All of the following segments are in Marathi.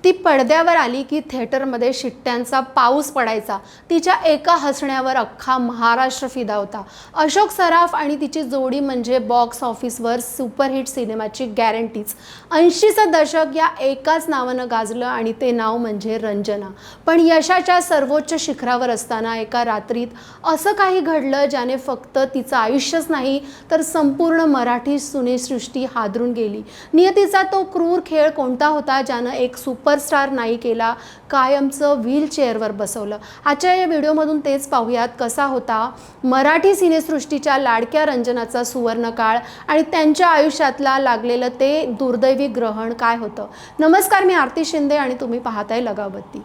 ती पडद्यावर आली की थिएटरमध्ये शिट्ट्यांचा पाऊस पडायचा। तिच्या एका हसण्यावर अख्खा महाराष्ट्र फिदा होता। अशोक सराफ आणि तिची जोडी म्हणजे बॉक्स ऑफिसवर सुपरहिट सिनेमाची गॅरंटीच। 80चं दशक या एकाच नावानं गाजलं आणि ते नाव म्हणजे रंजना। पण यशाच्या सर्वोच्च शिखरावर असताना एका रात्रीत असं काही घडलं ज्याने फक्त तिचं आयुष्यच नाही तर संपूर्ण मराठी सिनेसृष्टी हादरून गेली। नियतीचा तो क्रूर खेळ कोणता होता ज्यानं एक सुपरस्टार नायिकेला कायमचं व्हीलचेअरवर बसवलं? आजच्या या व्हिडिओमधून तेच पाहूयात, कसा होता मराठी सिनेसृष्टीच्या लाडक्या रंजनाचा सुवर्णकाळ आणि त्यांच्या आयुष्यातला लागलेलं ते दुर्दैवी ग्रहण काय होतं। नमस्कार, मी आरती शिंदे आणि तुम्ही पाहताय लगावती।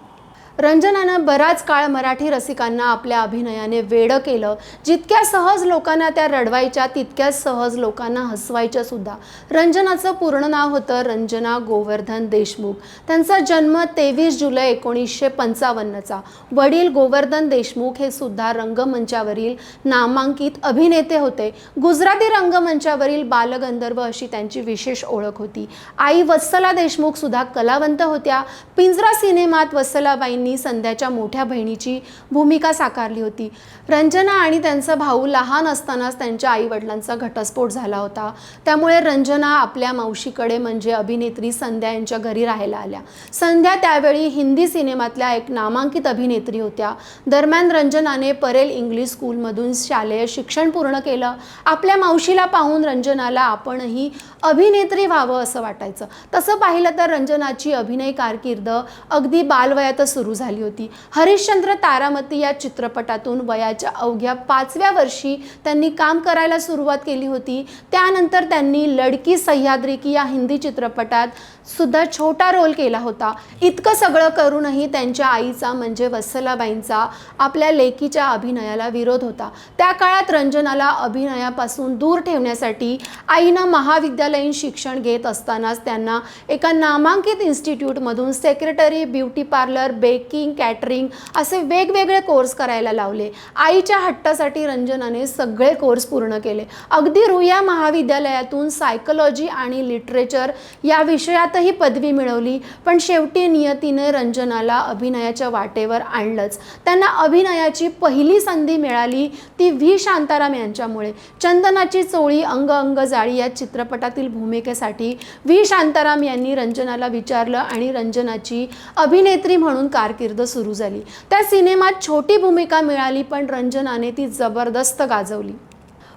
रंजनानं बराच काळ मराठी रसिकांना आपल्या अभिनयाने वेडं केलं। जितक्या सहज लोकांना त्या रडवायच्या तितक्याच सहज लोकांना हसवायच्या सुद्धा। रंजनाचं पूर्ण नाव होतं रंजना गोवर्धन देशमुख। त्यांचा जन्म 23 जुलै 1955चा। वडील गोवर्धन देशमुख हे सुद्धा रंगमंचावरील नामांकित अभिनेते होते। गुजराती रंगमंचावरील बालगंधर्व अशी त्यांची विशेष ओळख होती। आई वत्सला देशमुख सुद्धा कलावंत होत्या। पिंजरा सिनेमात वत्सलाबाई संध्याच्या मोठ्या बहिणीची भूमिका साकारली होती। रंजना आणि त्यांचा भाऊ लहान असतानाच त्यांच्या आई वडिलांचा घटस्फोट झाला होता। त्यामुळे रंजना आपल्या मावशीकडे म्हणजे अभिनेत्री संध्या यांच्या घरी राहायला आल्या। संध्या त्यावेळी हिंदी सिनेमातल्या एक नामांकित अभिनेत्री होत्या। दरम्यान रंजनाने परेल इंग्लिश स्कूलमधून शालेय शिक्षण पूर्ण केलं। आपल्या मावशीला पाहून रंजनाला आपणही अभिनेत्री व्हावं असं वाटायचं। तसं पाहिलं तर रंजनाची अभिनय कारकीर्द अगदी बालवयातच सुरू झाली होती। हरिश्चंद्र तारामती या चित्रपटातून वयाच्या अवघ्या 5व्या वर्षी त्यांनी काम करायला सुरुवात केली होती। त्यानंतर त्यांनी लडकी सह्याद्री की या हिंदी चित्रपटात सुद्धा छोटा रोल केला होता। इतकं सगळं करूनही त्यांच्या आईचा म्हणजे वत्सलाबाईंचा आपल्या लेकीच्या अभिनयाला विरोध होता। त्या काळात रंजनाला अभिनयापासून दूर ठेवण्यासाठी आईनं महाविद्यालयीन शिक्षण घेत असतानाच त्यांना एका नामांकित इन्स्टिट्यूटमधून secretary, beauty parlour, baking, catering असे वेगवेगळे कोर्स करायला लावले। आईच्या हट्टासाठी रंजनाने सगळे कोर्स पूर्ण केले। अगदी रुईया महाविद्यालयातून सायकोलॉजी आणि लिटरेचर या विषयातही पदवी मिळवली। पण शेवटी नियतीने रंजनाला अभिनयाच्या वाटेवर आणलंच। त्यांना अभिनयाची पहिली संधी मिळाली ती व्ही शांताराम यांच्यामुळे। चंदनाची चोळी अंग अंग जाळी या चित्रपटातील भूमिकेसाठी व्ही शांताराम यांनी रंजनाला विचारलं आणि रंजनाची अभिनेत्री म्हणून कारकीर्द सुरू झाली। त्या सिनेमात छोटी भूमिका मिळाली पण रंजनाने ती जबरदस्त गाजवली।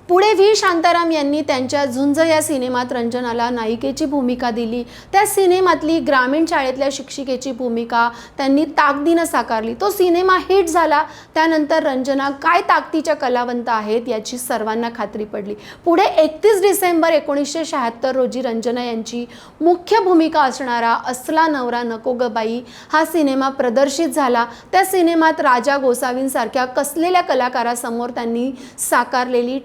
पुढे व्ही शांताराम यांनी त्यांच्या झुंज या सिनेमात रंजनाला नायिकेची भूमिका दिली। त्या सिनेमातली ग्रामीण शाळेतल्या शिक्षिकेची भूमिका त्यांनी ताकदीनं साकारली। तो सिनेमा हिट झाला। त्यानंतर रंजना काय ताकदीच्या कलावंत आहेत याची सर्वांना खात्री पडली। पुढे 31 डिसेंबर 1976 रोजी रंजना यांची मुख्य भूमिका असणारा असला नवरा नको ग बाई हा सिनेमा प्रदर्शित झाला। त्या सिनेमात राजा गोसावींसारख्या कसलेल्या कलाकारासमोर त्यांनी साकारलेली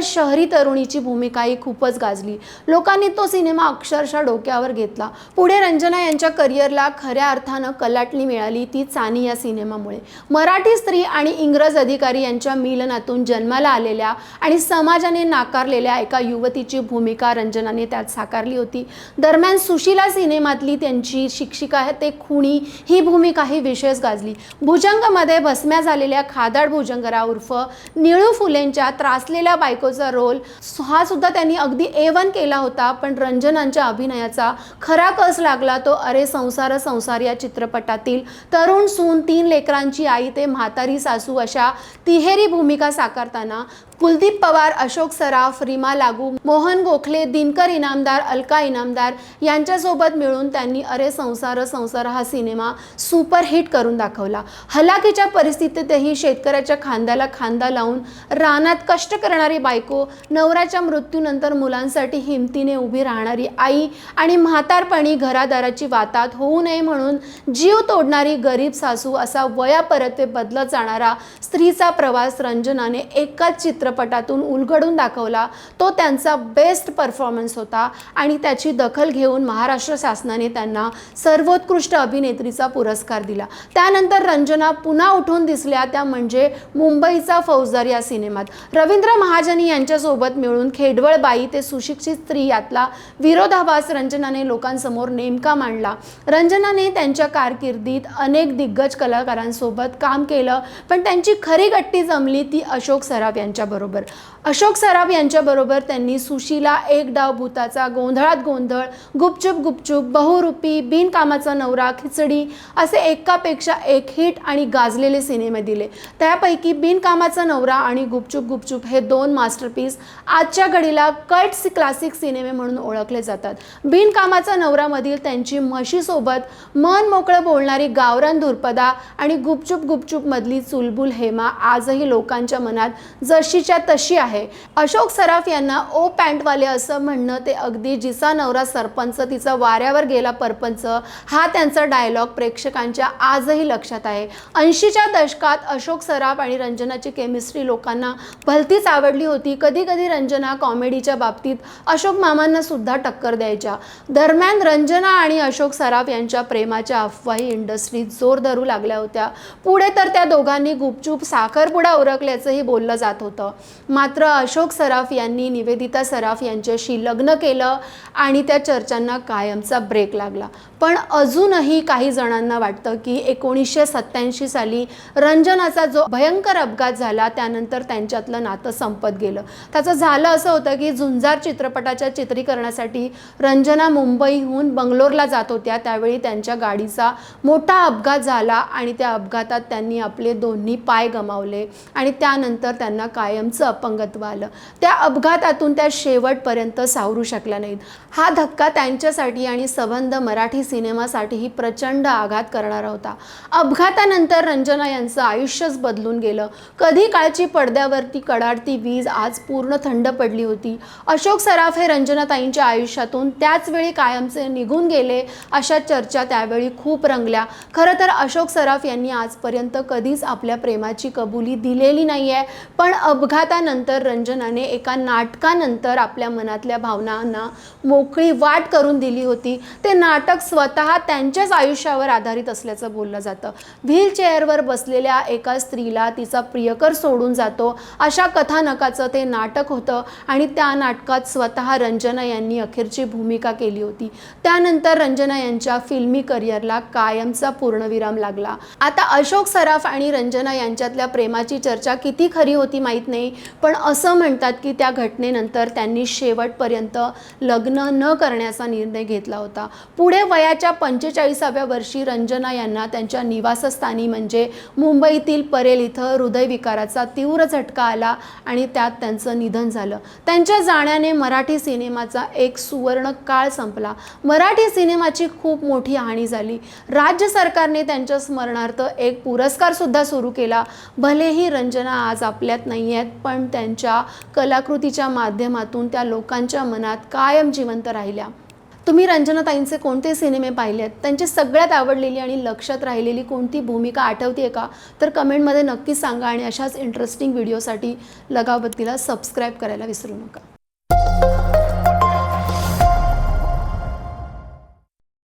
शहरी तरुणीची भूमिकाही खूपच गाजली। लोकांनी तो सिनेमा अक्षरशः डोक्यावर घेतला। पुढे रंजना यांच्या करिअरला खऱ्या अर्थानं कलाटणी मिळाली ती चानी या सिनेमामुळे। मराठी स्त्री आणि इंग्रज अधिकारी यांच्या मिलनातून जन्माला आलेल्या आणि समाजाने नाकारलेल्या एका युवतीची भूमिका रंजनाने त्यात साकारली होती। दरम्यान सुशीला सिनेमातली त्यांची शिक्षिका ते खुणी ही भूमिकाही विशेष गाजली। भुजंगमध्ये भस्म्या झालेल्या खादाड भुजंगराव उर्फ निळू फुलेंच्या त्रासलेल्या बायकोचा रोल हा सुद्धा त्यांनी अगदी A1 केला होता। पण रंजनांच्या अभिनयाचा खरा कस लागला तो अरे संसार संसार या चित्रपटातील तरुण सून, 3 लेकरांची आई ते म्हातारी सासू अशा तिहेरी भूमिका साकारताना कुलदीप पवार, अशोक सराफ, रीमा लागू, मोहन गोखले, दिनकर इनामदार, अलका इनामदार यांच्यासोबत मिळून त्यांनी अरे संसार संसार हा सिनेमा सुपरहिट करून दाखवला। हलाखीच्या परिस्थितीतही शेतकऱ्याच्या खांद्याला खांदा लावून रानात कष्ट करणारी बायको, नवऱ्याच्या मृत्यूनंतर मुलांसाठी हिमतीने उभी राहणारी आई आणि म्हातारपणी घरादाराची वाताहत होऊ नये म्हणून जीव तोडणारी गरीब सासू असा वयापरत्वे बदलत जाणारा स्त्रीचा प्रवास रंजनाने एकाच चित्र चित्रपटातून उलगडून दाखवला तो त्यांचा बेस्ट परफॉर्मन्स होता आणि त्याची दखल घेऊन महाराष्ट्र शासनाने त्यांना सर्वोत्कृष्ट अभिनेत्रीचा पुरस्कार दिला। त्यानंतर रंजना पुन्हा उठून दिसल्या, त्या म्हणजे मुंबईचा फौजदार या सिनेमात। रवींद्र महाजनी यांच्यासोबत मिळून खेडवळबाई ते सुशिक्षित स्त्री यातला विरोधाभास रंजनाने लोकांसमोर नेमका मांडला। रंजनाने त्यांच्या कारकिर्दीत अनेक दिग्गज कलाकारांसोबत काम केलं, पण त्यांची खरी गट्टी जमली ती अशोक सराफ यांच्याबरोबर। अशोक सराफ यांच्याबरोबर त्यांनी सुशीला, एक डाव भूताचा, गोंधळात गोंधळ, गुपचूप गुपचूप, बहुरूपी, बिनकामाचा नवरा, खिचडी असे एकापेक्षा एक हिट आणि गाजलेले सिनेमे दिले। त्यापैकी बिनकामाचा नवरा आणि गुपचूप गुपचूप हे दोन मास्टरपीस आजच्या घडीला कल्ट क्लासिक सिनेमे म्हणून ओळखले जातात। बिनकामाचा नवरामधील त्यांची म्हशीसोबत मन मोकळं बोलणारी गावरान धुरपदा आणि गुपचूप गुपचूप मधली चुलबुल हेमा आजही लोकांच्या मनात जशीच्या तशी आहे। अशोक सराफ यांना ओ पॅन्टवाले असं म्हणणं ते अगदी जिचा नवरा सरपंच तिचा वाऱ्यावर गेला परपंच हा त्यांचा डायलॉग प्रेक्षकांच्या आजही लक्षात आहे। 80च्या दशकात अशोक सराफ आणि रंजनाची केमिस्ट्री लोकांना भलतीच आवडली होती। कधी कधी रंजना कॉमेडीच्या बाबतीत अशोक मामांना सुद्धा टक्कर द्यायच्या। दरम्यान रंजना आणि अशोक सराफ यांच्या प्रेमाच्या अफवाही इंडस्ट्रीत जोर धरू लागल्या होत्या। पुढे तर त्या दोघांनी गुपचूप साखरपुडा उरकल्याचंही बोललं जात होतं। मात्र अशोक सराफ यांनी निवेदिता सराफ यांच्याशी लग्न केलं आणि त्या चर्चांना कायमचा ब्रेक लागला। पण अजूनही काही जणांना वाटतं की 1987 साली रंजनाचा जो भयंकर अपघात झाला त्यानंतर त्यांच्यातलं नातं संपत गेलं। त्याचं झालं असं होतं की झुंजार चित्रपटाच्या चित्रीकरणासाठी रंजना मुंबईहून बंगलोरला जात होत्या। त्यावेळी त्यांच्या गाडीचा मोठा अपघात झाला आणि त्या अपघातात त्यांनी आपले दोन्ही पाय गमावले आणि त्यानंतर त्यांना कायमचं अपंगत्व आलं। त्या अपघातातून त्या शेवटपर्यंत सावरू शकल्या नाहीत। हा धक्का त्यांच्यासाठी आणि संबंध मराठी सिनेमासाठीही प्रचंड आघात करणारा होता। अपघातानंतर रंजना यांचं आयुष्यच बदलून गेलं। कधी काळची पडद्यावरती कडाडती वीज आज पूर्ण थंड पडली होती। अशोक सराफ हे रंजनाताईंच्या आयुष्यातून त्याच वेळी कायमचे निघून गेले अशा चर्चा त्यावेळी खूप रंगल्या। खरं तर अशोक सराफ यांनी आजपर्यंत कधीच आपल्या प्रेमाची कबुली दिलेली नाहीये, पण अपघातानंतर रंजनाने एका नाटकानंतर आपल्या मनातल्या भावनांना मोकळी वाट करून दिली होती। ते नाटक स्वतः त्यांच्याच आयुष्यावर आधारित असल्याचं बोललं जातं। व्हीलचेअरवर बसलेल्या एका स्त्रीला तिचा प्रियकर सोडून जातो अशा कथानकाचं ते नाटक होतं आणि त्या नाटकात स्वतः रंजना यांनी अखेरची भूमिका केली होती। त्यानंतर रंजना यांच्या फिल्मी करिअरला कायमचा पूर्णविराम लागला। आता अशोक सराफ आणि रंजना यांच्यातल्या प्रेमाची चर्चा किती खरी होती माहीत नाही, पण असं म्हणतात की त्या घटनेनंतर त्यांनी शेवटपर्यंत लग्न न करण्याचा निर्णय घेतला होता। पुढे वयाच्या 45व्या वर्षी रंजना यांना त्यांच्या निवासस्थानी म्हणजे मुंबईतील परेल इथं हृदयविकाराचा तीव्र झटका आला आणि त्यात त्यांचं निधन झालं। त्यांच्या जाण्याने मराठी सिनेमाचा एक सुवर्ण काळ संपला। मराठी सिनेमाची खूप मोठी हानी झाली। राज्य सरकारने त्यांच्या स्मरणार्थ एक पुरस्कार सुद्धा सुरू केला। भलेही रंजना आज आपल्यात नाही आहेत, पण त्यांच्या कलाकृतीच्या माध्यमातून त्या लोकांच्या मनात कायम जिवंत राहिल्या। तुम्ही रंजनाताईंचे कोणते सिनेमे पाहिलेत, त्यांची सगळ्यात आवडलेली आणि लक्षात राहिलेली कोणती भूमिका आठवते का, तर कमेंटमध्ये नक्की सांगा आणि अशाच इंटरेस्टिंग व्हिडिओसाठी लगावबत्तीला सबस्क्राईब करायला विसरू नका।